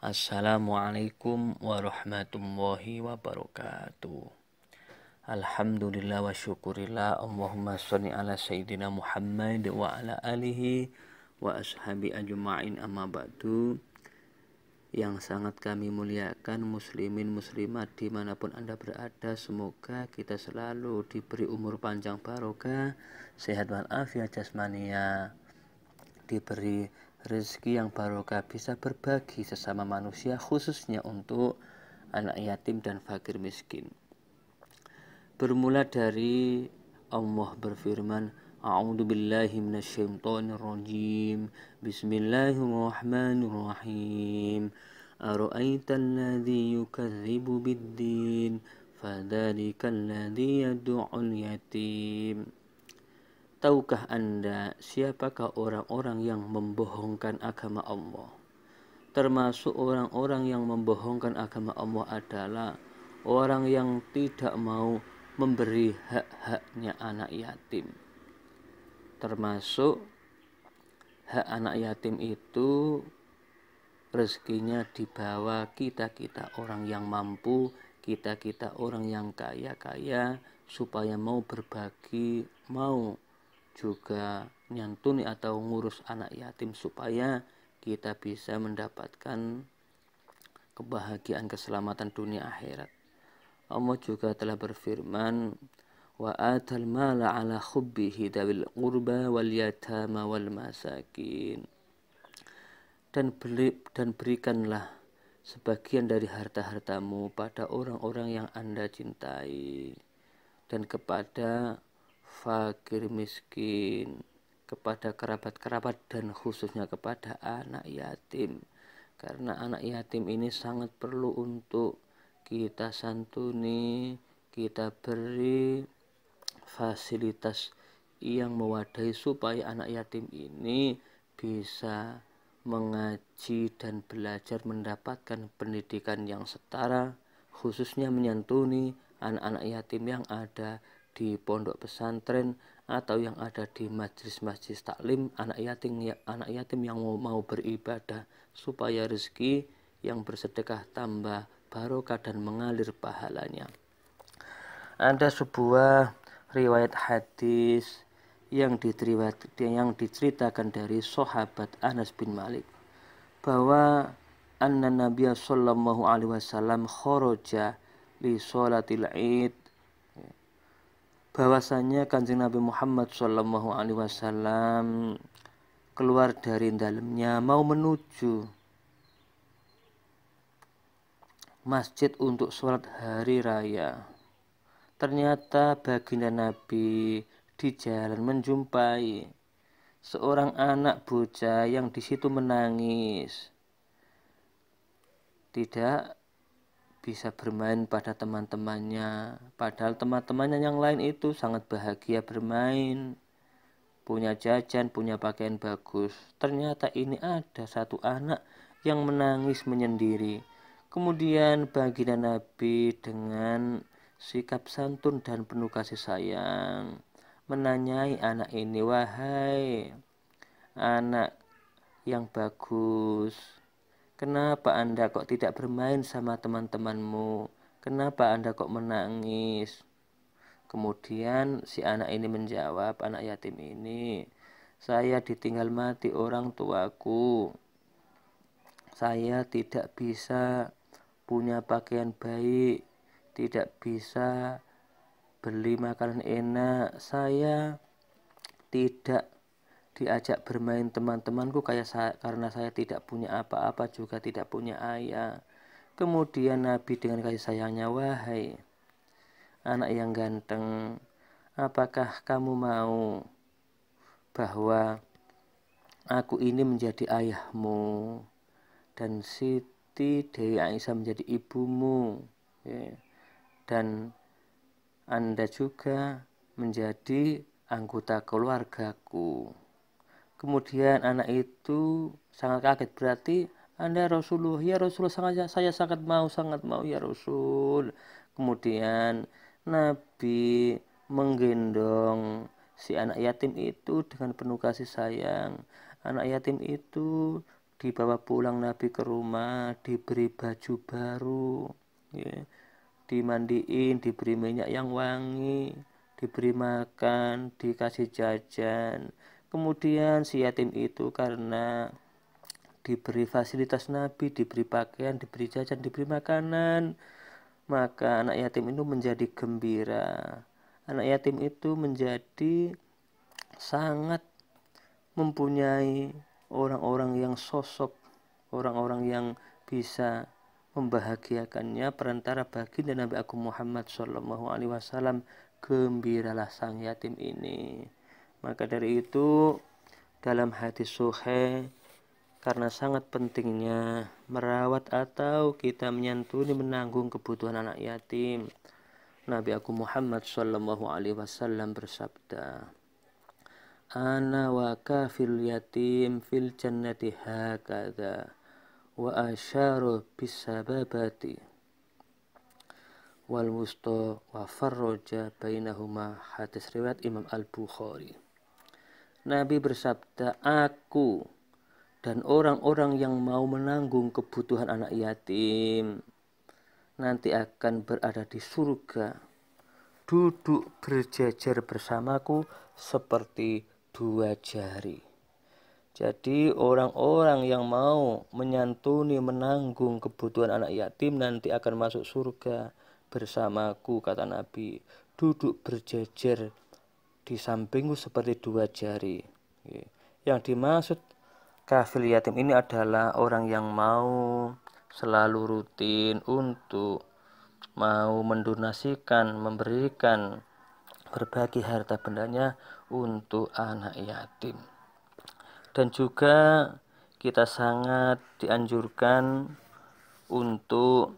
Assalamualaikum warahmatullahi wabarakatuh. Alhamdulillah wa syukurillah. Allahumma sholli ala sayyidina Muhammad wa ala alihi wa ashabi ajma'in, amma ba'du. Yang sangat kami muliakan muslimin muslimat dimanapun Anda berada, semoga kita selalu diberi umur panjang barokah, sehat walafiat jasmania, diberi rezeki yang barokah, bisa berbagi sesama manusia, khususnya untuk anak yatim dan fakir miskin. Bermula dari Allah berfirman, A'udzu billahi minasyaitonir rajim. Bismillahirrahmanirrahim. Ara'aital ladzi yukadzibu biddin, fadzalikal ladzi yad'ul yatim. Tahukah Anda siapakah orang-orang yang membohongkan agama Allah? Termasuk orang-orang yang membohongkan agama Allah adalah orang yang tidak mau memberi hak-haknya anak yatim. Termasuk hak anak yatim itu rezekinya dibawa kita-kita orang yang mampu, kita-kita orang yang kaya-kaya, supaya mau berbagi, mau juga nyantuni atau ngurus anak yatim, supaya kita bisa mendapatkan kebahagiaan, keselamatan dunia akhirat. Allah juga telah berfirman, wa atal mala ala khubbihi dawil qurba wal yatama wal masakin. Dan berikanlah sebagian dari harta-hartamu pada orang-orang yang Anda cintai, dan kepada fakir miskin, kepada kerabat-kerabat, dan khususnya kepada anak yatim. Karena anak yatim ini sangat perlu untuk kita santuni, kita beri fasilitas yang mewadai, supaya anak yatim ini bisa mengaji dan belajar, mendapatkan pendidikan yang setara, khususnya menyantuni anak-anak yatim yang ada di pondok pesantren atau yang ada di majelis-majelis taklim, anak yatim yang mau beribadah, supaya rezeki yang bersedekah tambah barokah dan mengalir pahalanya. Ada sebuah riwayat hadis yang diceritakan dari sahabat Anas bin Malik, bahwa anna Nabiya sallallahu alaihi wasallam kharaja li sholatil Id, bahwasanya Kanjeng Nabi Muhammad sallallahu alaihi wasallam keluar dari dalamnya mau menuju masjid untuk sholat hari raya. Ternyata baginda Nabi di jalan menjumpai seorang anak bocah yang di situ menangis, tidak bisa bermain pada teman-temannya, padahal teman-temannya yang lain itu sangat bahagia bermain, punya jajan, punya pakaian bagus. Ternyata ini ada satu anak yang menangis menyendiri. Kemudian baginda Nabi dengan sikap santun dan penuh kasih sayang menanyai anak ini, wahai anak yang bagus, kenapa Anda kok tidak bermain sama teman-temanmu? Kenapa Anda kok menangis? Kemudian si anak ini menjawab, anak yatim ini, saya ditinggal mati orang tuaku. Saya tidak bisa punya pakaian baik, tidak bisa beli makanan enak, saya tidak diajak bermain teman-temanku karena saya tidak punya apa-apa, juga tidak punya ayah. Kemudian Nabi dengan kasih sayangnya, wahai anak yang ganteng, apakah kamu mau bahwa aku ini menjadi ayahmu dan Siti Dewi Aisyah menjadi ibumu, ya, dan Anda juga menjadi anggota keluargaku. Kemudian anak itu sangat kaget, berarti Anda Rasulullah? Ya Rasulullah, saya sangat mau ya Rasul. Kemudian Nabi menggendong si anak yatim itu dengan penuh kasih sayang. Anak yatim itu dibawa pulang Nabi ke rumah, diberi baju baru, ya, dimandiin, diberi minyak yang wangi, diberi makan, dikasih jajan. Kemudian si yatim itu karena diberi fasilitas Nabi, diberi pakaian, diberi jajan, diberi makanan, maka anak yatim itu menjadi gembira. Anak yatim itu menjadi sangat mempunyai orang-orang yang sosok, orang-orang yang bisa membahagiakannya, perantara baginda Nabi Agung Muhammad Shallallahu Alaihi Wasallam. Gembiralah sang yatim ini. Maka dari itu dalam hadis sahih, karena sangat pentingnya merawat atau kita menyantuni, menanggung kebutuhan anak yatim, Nabi Agung Muhammad Shallallahu Alaihi Wasallam bersabda, ana wa kafil yatim fil jannati hakadha wa asyaru bisababati wal wusta wa farroja bainahuma. Hadis riwayat Imam Al-Bukhari. Nabi bersabda, aku dan orang-orang yang mau menanggung kebutuhan anak yatim nanti akan berada di surga, duduk berjajar bersamaku seperti 2 jari. Jadi orang-orang yang mau menyantuni, menanggung kebutuhan anak yatim nanti akan masuk surga bersamaku, kata Nabi, duduk berjejer di sampingku seperti 2 jari. Yang dimaksud kafil yatim ini adalah orang yang mau selalu rutin untuk mau mendonasikan, memberikan, berbagi harta bendanya untuk anak yatim. Dan juga kita sangat dianjurkan untuk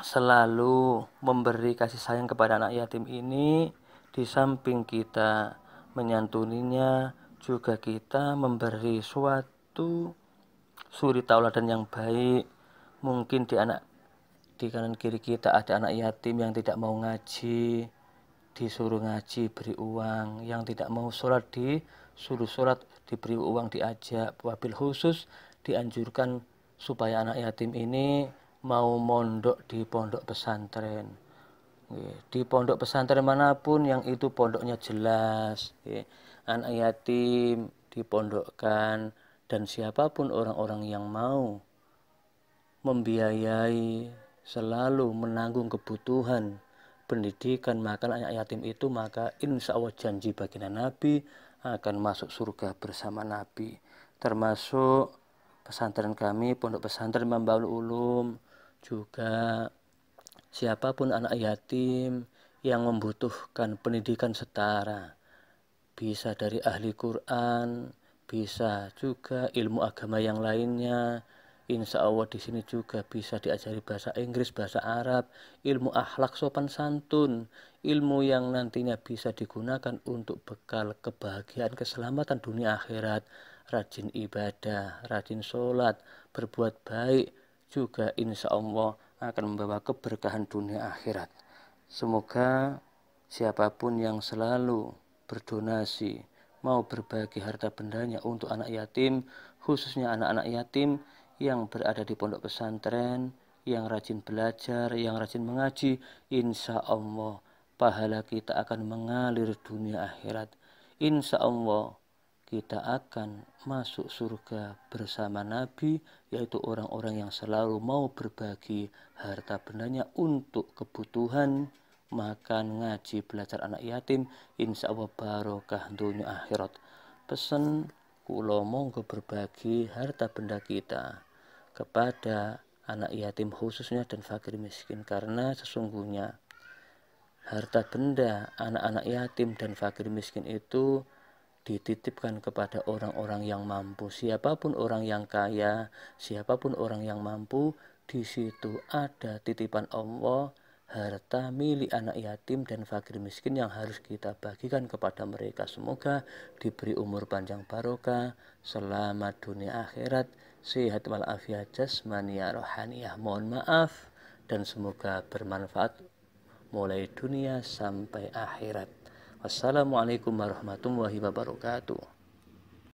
selalu memberi kasih sayang kepada anak yatim ini. Di samping kita menyantuninya, juga kita memberi suatu suri tauladan yang baik. Mungkin di kanan kiri kita ada anak yatim yang tidak mau ngaji, disuruh ngaji beri uang, yang tidak mau sholat disuruh sholat diberi uang, diajak. Wabil khusus dianjurkan supaya anak yatim ini mau mondok di pondok pesantren. Di pondok pesantren manapun yang itu pondoknya jelas, anak yatim dipondokkan, dan siapapun orang-orang yang mau membiayai, selalu menanggung kebutuhan pendidikan makan anak yatim itu, maka insya Allah janji baginda Nabi akan masuk surga bersama Nabi. Termasuk pesantren kami, pondok pesantren Mambaul Ulum, juga siapapun anak yatim yang membutuhkan pendidikan setara, bisa dari ahli Quran, bisa juga ilmu agama yang lainnya. Insya Allah di sini juga bisa diajari bahasa Inggris, bahasa Arab, ilmu akhlak sopan santun, ilmu yang nantinya bisa digunakan untuk bekal kebahagiaan, keselamatan dunia akhirat. Rajin ibadah, rajin sholat, berbuat baik, juga insya Allah akan membawa keberkahan dunia akhirat. Semoga siapapun yang selalu berdonasi, mau berbagi harta bendanya untuk anak yatim, khususnya anak-anak yatim yang berada di pondok pesantren, yang rajin belajar, yang rajin mengaji, insya Allah pahala kita akan mengalir dunia akhirat. Insya Allah kita akan masuk surga bersama Nabi, yaitu orang-orang yang selalu mau berbagi harta bendanya untuk kebutuhan makan, ngaji, belajar anak yatim. Insya Allah barokah dunia akhirat. Pesan kula monggo berbagi harta benda kita kepada anak yatim khususnya dan fakir miskin, karena sesungguhnya harta benda anak-anak yatim dan fakir miskin itu dititipkan kepada orang-orang yang mampu. Siapapun orang yang kaya, siapapun orang yang mampu, di situ ada titipan Allah, harta milik anak yatim dan fakir miskin yang harus kita bagikan kepada mereka. Semoga diberi umur panjang barokah, selamat dunia akhirat, sehat walafiat jasmani rohaniyah. Mohon maaf, dan semoga bermanfaat mulai dunia sampai akhirat. Wassalamualaikum warahmatullahi wabarakatuh.